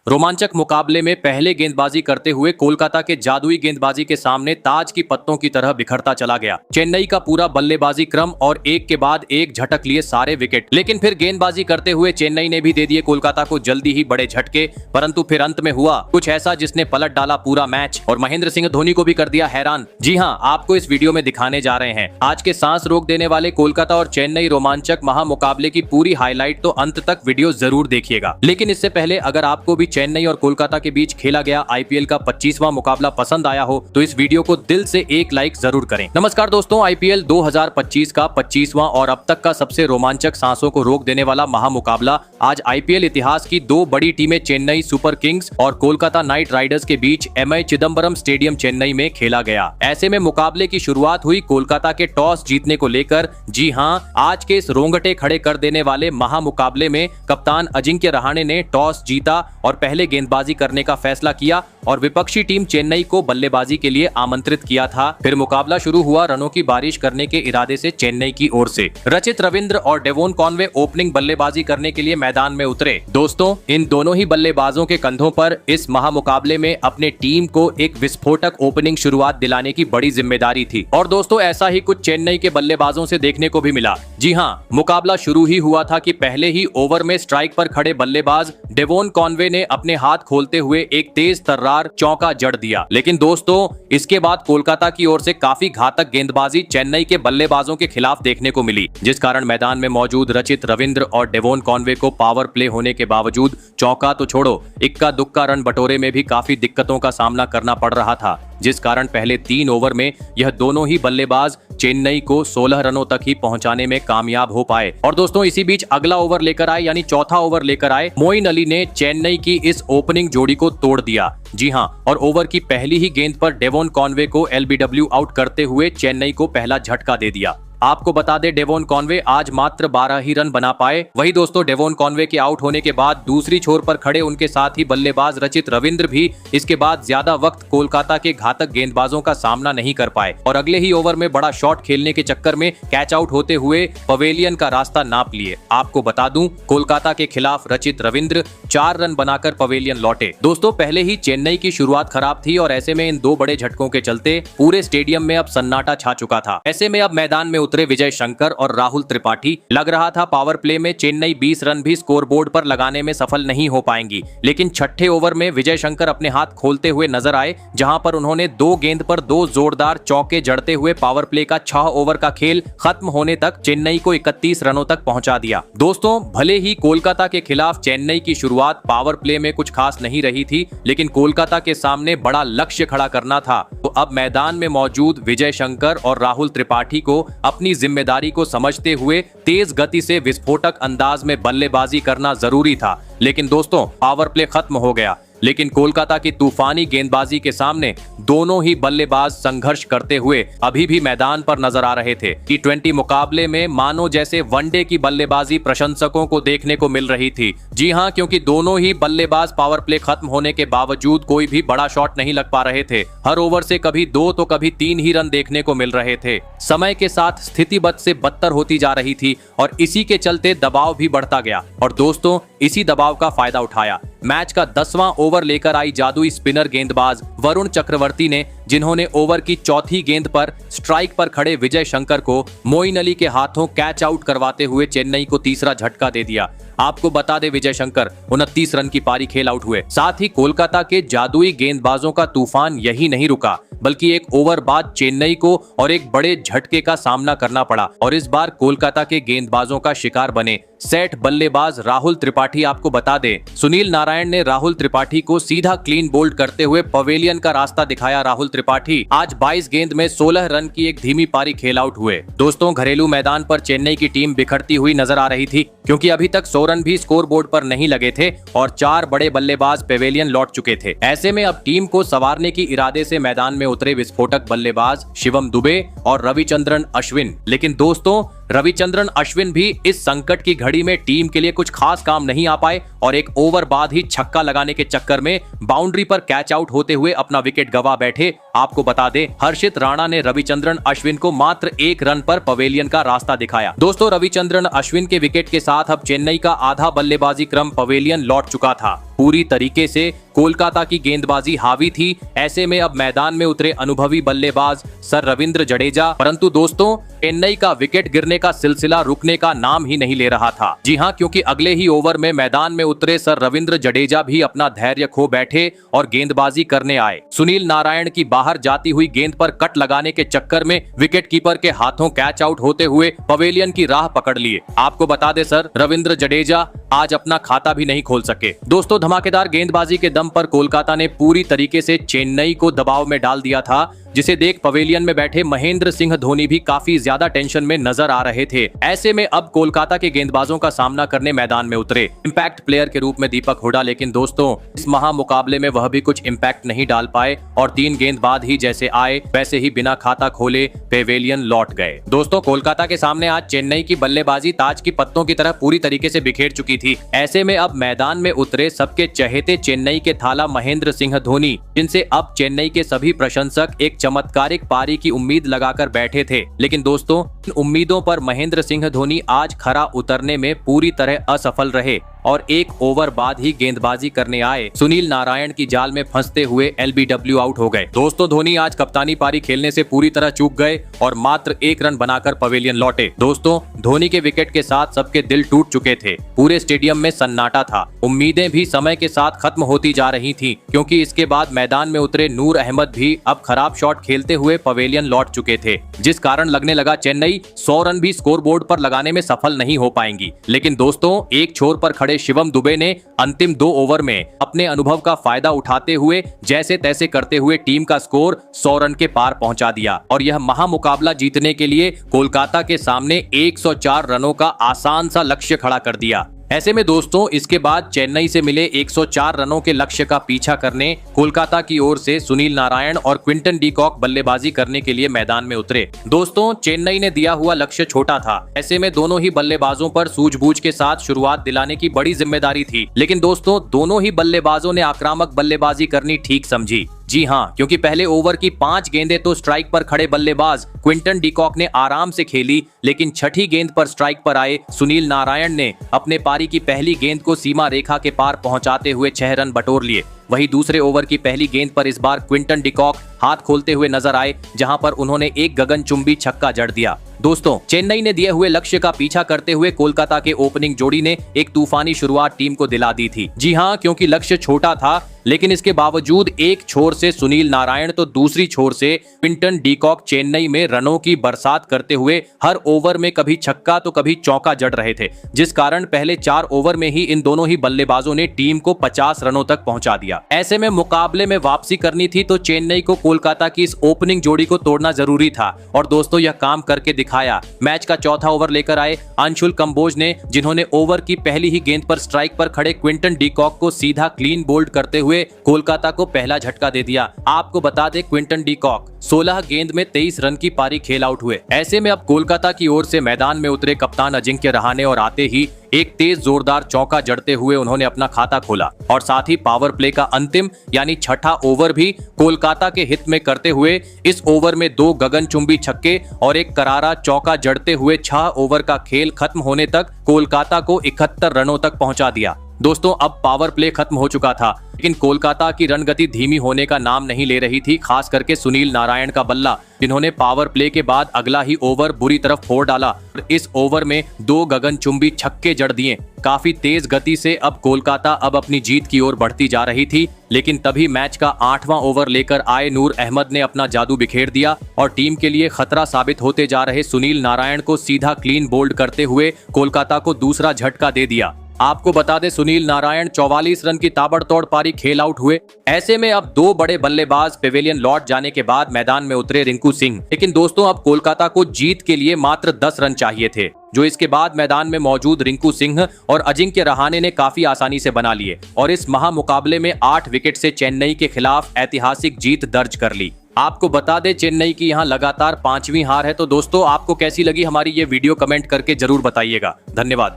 रोमांचक मुकाबले में पहले गेंदबाजी करते हुए कोलकाता के जादुई गेंदबाजी के सामने ताज की पत्तों की तरह बिखरता चला गया। चेन्नई का पूरा बल्लेबाजी क्रम और एक के बाद एक झटक लिए सारे विकेट, लेकिन फिर गेंदबाजी करते हुए चेन्नई ने भी दे दिए कोलकाता को जल्दी ही बड़े झटके। परंतु फिर अंत में हुआ कुछ ऐसा जिसने पलट डाला पूरा मैच और महेंद्र सिंह धोनी को भी कर दिया हैरान। जी हाँ, आपको इस वीडियो में दिखाने जा रहे हैं आज के सांस रोक देने वाले कोलकाता और चेन्नई रोमांचक महामुकाबले की पूरी हाईलाइट, तो अंत तक वीडियो जरूर देखिएगा। लेकिन इससे पहले अगर आपको भी चेन्नई और कोलकाता के बीच खेला गया आईपीएल का 25वां मुकाबला पसंद आया हो तो इस वीडियो को दिल से एक लाइक जरूर करें। नमस्कार दोस्तों, आईपीएल 2025 का 25वां और अब तक का सबसे रोमांचक सांसों को रोक देने वाला महामुकाबला आज आईपीएल इतिहास की दो बड़ी टीमें चेन्नई सुपर किंग्स और कोलकाता नाइट राइडर्स के बीच एमए चिदम्बरम स्टेडियम चेन्नई में खेला गया। ऐसे में मुकाबले की शुरुआत हुई कोलकाता के टॉस जीतने को लेकर। जी हाँ, आज के इस रोंगटे खड़े कर देने वाले महामुकाबले में कप्तान अजिंक्य रहाणे ने टॉस जीता और पहले गेंदबाजी करने का फैसला किया और विपक्षी टीम चेन्नई को बल्लेबाजी के लिए आमंत्रित किया था। फिर मुकाबला शुरू हुआ रनों की बारिश करने के इरादे से चेन्नई की ओर से। रचित रविंद्र और डेवोन कॉनवे ओपनिंग बल्लेबाजी करने के लिए मैदान में उतरे। दोस्तों, इन दोनों ही बल्लेबाजों के कंधों पर इस महामुकाबले में अपने टीम को एक विस्फोटक ओपनिंग शुरुआत दिलाने की बड़ी जिम्मेदारी थी और दोस्तों ऐसा ही कुछ चेन्नई के बल्लेबाजों से देखने को भी मिला। जी हाँ, मुकाबला शुरू ही हुआ था कि पहले ही ओवर में स्ट्राइक पर खड़े बल्लेबाज डेवोन कॉनवे ने अपने हाथ खोलते हुए एक तेज तर्रार चौका जड़ दिया। लेकिन दोस्तों इसके बाद कोलकाता की ओर से काफी घातक गेंदबाजी चेन्नई के बल्लेबाजों के खिलाफ देखने को मिली, जिस कारण मैदान में मौजूद रचित रविंद्र और डेवोन कॉनवे को पावर प्ले होने के बावजूद चौका तो छोड़ो, इक्का दुक्का रन बटोरे में भी काफी दिक्कतों का सामना करना पड़ रहा था, जिस कारण पहले 3 ओवर में यह दोनों ही बल्लेबाज चेन्नई को 16 रनों तक ही पहुंचाने में कामयाब हो पाए। और दोस्तों इसी बीच अगला ओवर लेकर आए, यानी चौथा ओवर लेकर आए मोइन अली ने चेन्नई की इस ओपनिंग जोड़ी को तोड़ दिया। जी हां, और ओवर की पहली ही गेंद पर डेवोन कॉनवे को एलबीडब्ल्यू आउट करते हुए चेन्नई को पहला झटका दे दिया। आपको बता दें डेवोन कॉनवे आज मात्र 12 ही रन बना पाए। वही दोस्तों डेवोन कॉनवे के आउट होने के बाद दूसरी छोर पर खड़े उनके साथ ही बल्लेबाज रचित रविंद्र भी इसके बाद ज्यादा वक्त कोलकाता के घातक गेंदबाजों का सामना नहीं कर पाए और अगले ही ओवर में बड़ा शॉट खेलने के चक्कर में कैच आउट होते हुए पवेलियन का रास्ता नाप लिए। आपको बता दूं कोलकाता के खिलाफ रचित रविंद्र 4 रन बनाकर पवेलियन लौटे। दोस्तों पहले ही चेन्नई की शुरुआत खराब थी और ऐसे में इन दो बड़े झटकों के चलते पूरे स्टेडियम में अब सन्नाटा छा चुका था। ऐसे में अब मैदान में उतरे विजय शंकर और राहुल त्रिपाठी। लग रहा था पावर प्ले में चेन्नई 20 रन भी स्कोरबोर्ड पर लगाने में सफल नहीं हो पाएंगी, लेकिन छठे ओवर में विजय शंकर अपने हाथ खोलते हुए नजर आए, जहां पर उन्होंने 2 गेंद पर 2 जोरदार चौके जड़ते हुए पावर प्ले का 6 ओवर का खेल खत्म होने तक चेन्नई को 31 रनों तक पहुंचा दिया। दोस्तों भले ही कोलकाता के खिलाफ चेन्नई की शुरुआत पावर प्ले में कुछ खास नहीं रही थी, लेकिन कोलकाता के सामने बड़ा लक्ष्य खड़ा करना था। तो अब मैदान में मौजूद विजय शंकर और राहुल त्रिपाठी को अपनी जिम्मेदारी को समझते हुए तेज गति से विस्फोटक अंदाज में बल्लेबाजी करना जरूरी था। लेकिन दोस्तों पावर प्ले खत्म हो गया, लेकिन कोलकाता की तूफानी गेंदबाजी के सामने दोनों ही बल्लेबाज संघर्ष करते हुए अभी भी मैदान पर नजर आ रहे थे। T20 मुकाबले में मानो जैसे वनडे की बल्लेबाजी प्रशंसकों को देखने को मिल रही थी। जी हां, क्योंकि दोनों ही बल्लेबाज पावर प्ले खत्म होने के बावजूद कोई भी बड़ा शॉट नहीं लग पा रहे थे। हर ओवर से कभी 2 तो कभी 3 ही रन देखने को मिल रहे थे। समय के साथ स्थिति बद से बदतर होती जा रही थी और इसी के चलते दबाव भी बढ़ता गया और दोस्तों इसी दबाव का फायदा उठाया मैच का 10वां ओवर लेकर आई जादुई स्पिनर गेंदबाज वरुण चक्रवर्ती ने, जिन्होंने ओवर की चौथी गेंद पर स्ट्राइक पर खड़े विजय शंकर को मोइन अली के हाथों कैच आउट करवाते हुए चेन्नई को तीसरा झटका दे दिया। आपको बता दे विजय शंकर 29 रन की पारी खेल आउट हुए। साथ ही कोलकाता के जादुई गेंदबाजों का तूफान यही नहीं रुका, बल्कि एक ओवर बाद चेन्नई को और एक बड़े झटके का सामना करना पड़ा और इस बार कोलकाता के गेंदबाजों का शिकार बने सेठ बल्लेबाज राहुल त्रिपाठी। आपको बता दे सुनील नारायण ने राहुल त्रिपाठी को सीधा क्लीन बोल्ड करते हुए पवेलियन का रास्ता दिखाया। राहुल त्रिपाठी आज 22 गेंद में 16 रन की एक धीमी पारी खेल आउट हुए। दोस्तों घरेलू मैदान पर चेन्नई की टीम बिखरती हुई नजर आ रही थी, क्योंकि अभी तक 100 रन भी स्कोरबोर्ड पर नहीं लगे थे और 4 बड़े बल्लेबाज पवेलियन लौट चुके थे। ऐसे में अब टीम को संवारने की इरादे से मैदान में उतरे विस्फोटक बल्लेबाज शिवम दुबे और रविचंद्रन अश्विन। लेकिन दोस्तों रविचंद्रन अश्विन भी इस संकट की घड़ी में टीम के लिए कुछ खास काम नहीं आ पाए और एक ओवर बाद ही छक्का लगाने के चक्कर में बाउंड्री पर कैच आउट होते हुए अपना विकेट गवा बैठे। आपको बता दें, हर्षित राणा ने रविचंद्रन अश्विन को मात्र 1 रन पर पवेलियन का रास्ता दिखाया। दोस्तों, रविचंद्रन अश्विन के विकेट के साथ अब चेन्नई का आधा बल्लेबाजी क्रम पवेलियन लौट चुका था। पूरी तरीके से कोलकाता की गेंदबाजी हावी थी। ऐसे में अब मैदान में उतरे अनुभवी बल्लेबाज सर रविंद्र जडेजा, परंतु दोस्तों चेन्नई का विकेट गिरने का सिलसिला रुकने का नाम ही नहीं ले रहा था। जी हां, क्योंकि अगले ही ओवर में मैदान में उतरे सर रविंद्र जडेजा भी अपना धैर्य खो बैठे और गेंदबाजी करने आए। सुनील नारायण की बाहर जाती हुई गेंद पर कट लगाने के चक्कर में विकेट कीपर के हाथों कैच आउट होते हुए पवेलियन की राह पकड़ लिए। आपको बता दें, सर रविंद्र जडेजा आज अपना खाता भी नहीं खोल सके। दोस्तों, धमाकेदार गेंदबाजी के दम पर कोलकाता ने पूरी तरीके से चेन्नई को दबाव में डाल दिया था, जिसे देख पवेलियन में बैठे महेंद्र सिंह धोनी भी काफी ज्यादा टेंशन में नजर आ रहे थे। ऐसे में अब कोलकाता के गेंदबाजों का सामना करने मैदान में उतरे इंपैक्ट प्लेयर के रूप में दीपक हुडा, लेकिन दोस्तों इस महा मुकाबले में वह भी कुछ इंपैक्ट नहीं डाल पाए और 3 गेंद बाद ही जैसे आए वैसे ही बिना खाता खोले पवेलियन लौट गए। दोस्तों, कोलकाता के सामने आज चेन्नई की बल्लेबाजी ताज की पत्तों की तरह पूरी तरीके से बिखेर चुकी थी। ऐसे में अब मैदान में उतरे सबके चहेते चेन्नई के थाला महेंद्र सिंह धोनी, जिनसे अब चेन्नई के सभी प्रशंसक एक चमत्कारिक पारी की उम्मीद लगाकर बैठे थे। लेकिन दोस्तों, इन उम्मीदों पर महेंद्र सिंह धोनी आज खरा उतरने में पूरी तरह असफल रहे और 1 ओवर बाद ही गेंदबाजी करने आए सुनील नारायण की जाल में फंसते हुए LBW आउट हो गए। दोस्तों, धोनी आज कप्तानी पारी खेलने से पूरी तरह चूक गए और मात्र 1 रन बनाकर पवेलियन लौटे। दोस्तों, धोनी के विकेट के साथ सबके दिल टूट चुके थे। पूरे स्टेडियम में सन्नाटा था। उम्मीदें भी समय के साथ खत्म होती जा रही थी, क्योंकि इसके बाद मैदान में उतरे नूर अहमद भी अब खराब शॉट खेलते हुए पवेलियन लौट चुके थे, जिस कारण लगने लगा चेन्नई 100 रन भी स्कोरबोर्ड पर लगाने में सफल नहीं हो पाएंगी। लेकिन दोस्तों, एक छोर पर खड़े शिवम दुबे ने अंतिम 2 ओवर में अपने अनुभव का फायदा उठाते हुए जैसे तैसे करते हुए टीम का स्कोर 100 रन के पार पहुंचा दिया और यह महामुकाबला जीतने के लिए कोलकाता के सामने 104 रनों का आसान सा लक्ष्य खड़ा कर दिया। ऐसे में दोस्तों, इसके बाद चेन्नई से मिले 104 रनों के लक्ष्य का पीछा करने कोलकाता की ओर से सुनील नारायण और क्विंटन डी कॉक बल्लेबाजी करने के लिए मैदान में उतरे। दोस्तों, चेन्नई ने दिया हुआ लक्ष्य छोटा था। ऐसे में दोनों ही बल्लेबाजों पर सूझबूझ के साथ शुरुआत दिलाने की बड़ी जिम्मेदारी थी। लेकिन दोस्तों, दोनों ही बल्लेबाजों ने आक्रामक बल्लेबाजी करनी ठीक समझी। जी हाँ, क्योंकि पहले ओवर की 5 गेंदें तो स्ट्राइक पर खड़े बल्लेबाज क्विंटन डी कॉक ने आराम से खेली, लेकिन छठी गेंद पर स्ट्राइक पर आए सुनील नारायण ने अपने पारी की पहली गेंद को सीमा रेखा के पार पहुंचाते हुए 6 रन बटोर लिए। वहीं दूसरे ओवर की पहली गेंद पर इस बार क्विंटन डी कॉक हाथ खोलते हुए नजर आए, जहां पर उन्होंने एक गगनचुंबी छक्का जड़ दिया। दोस्तों, चेन्नई ने दिए हुए लक्ष्य का पीछा करते हुए कोलकाता के ओपनिंग जोड़ी ने एक तूफानी शुरुआत टीम को दिला दी थी। जी हां, क्योंकि लक्ष्य छोटा था, लेकिन इसके बावजूद एक छोर से सुनील नारायण तो दूसरी छोर से क्विंटन डी कॉक चेन्नई में रनों की बरसात करते हुए हर ओवर में कभी छक्का तो कभी चौका जड़ रहे थे, जिस कारण पहले 4 ओवर में ही इन दोनों ही बल्लेबाजों ने टीम को 50 रनों तक पहुंचा दिया। ऐसे में मुकाबले में वापसी करनी थी तो चेन्नई को कोलकाता की इस ओपनिंग जोड़ी को तोड़ना जरूरी था और दोस्तों, यह काम करके दिखाया। मैच का चौथा ओवर लेकर आए अंशुल कंबोज ने, जिन्होंने ओवर की पहली ही गेंद पर स्ट्राइक पर खड़े क्विंटन डी कॉक को सीधा क्लीन बोल्ड करते हुए कोलकाता को पहला झटका दे दिया। आपको बता दें, क्विंटन डी कॉक 16 गेंद में 23 रन की पारी खेल आउट हुए। ऐसे में अब कोलकाता की ओर से मैदान में उतरे कप्तान अजिंक्य रहाणे और आते ही एक तेज जोरदार चौका जड़ते हुए उन्होंने अपना खाता खोला और साथ ही पावर प्ले का अंतिम यानी छठा ओवर भी कोलकाता के हित में करते हुए इस ओवर में 2 गगनचुंबी छक्के और एक करारा चौका जड़ते हुए 6 ओवर का खेल खत्म होने तक कोलकाता को 71 रनों तक पहुंचा दिया। दोस्तों, अब पावर प्ले खत्म हो चुका था, लेकिन कोलकाता की रन गति धीमी होने का नाम नहीं ले रही थी, खास करके सुनील नारायण का बल्ला, जिन्होंने पावर प्ले के बाद अगला ही ओवर बुरी तरफ फोड़ डाला और इस ओवर में 2 गगनचुंबी छक्के जड़ दिए। काफी तेज गति से अब कोलकाता अब अपनी जीत की ओर बढ़ती जा रही थी, लेकिन तभी मैच का 8वां ओवर लेकर आए नूर अहमद ने अपना जादू बिखेर दिया और टीम के लिए खतरा साबित होते जा रहे सुनील नारायण को सीधा क्लीन बोल्ड करते हुए कोलकाता को दूसरा झटका दे दिया। आपको बता दें, सुनील नारायण 44 रन की ताबड़तोड़ पारी खेल आउट हुए। ऐसे में अब 2 बड़े बल्लेबाज पेवेलियन लौट जाने के बाद मैदान में उतरे रिंकू सिंह। लेकिन दोस्तों, अब कोलकाता को जीत के लिए मात्र 10 रन चाहिए थे, जो इसके बाद मैदान में मौजूद रिंकू सिंह और अजिंक्य रहाणे ने काफी आसानी से बना लिए और इस महामुकाबले में 8 विकेट से चेन्नई के खिलाफ ऐतिहासिक जीत दर्ज कर ली। आपको बता दें चेन्नई की यहाँ लगातार 5वीं हार है। तो दोस्तों आपको कैसी लगी हमारी ये वीडियो कमेंट करके जरूर बताइएगा। धन्यवाद।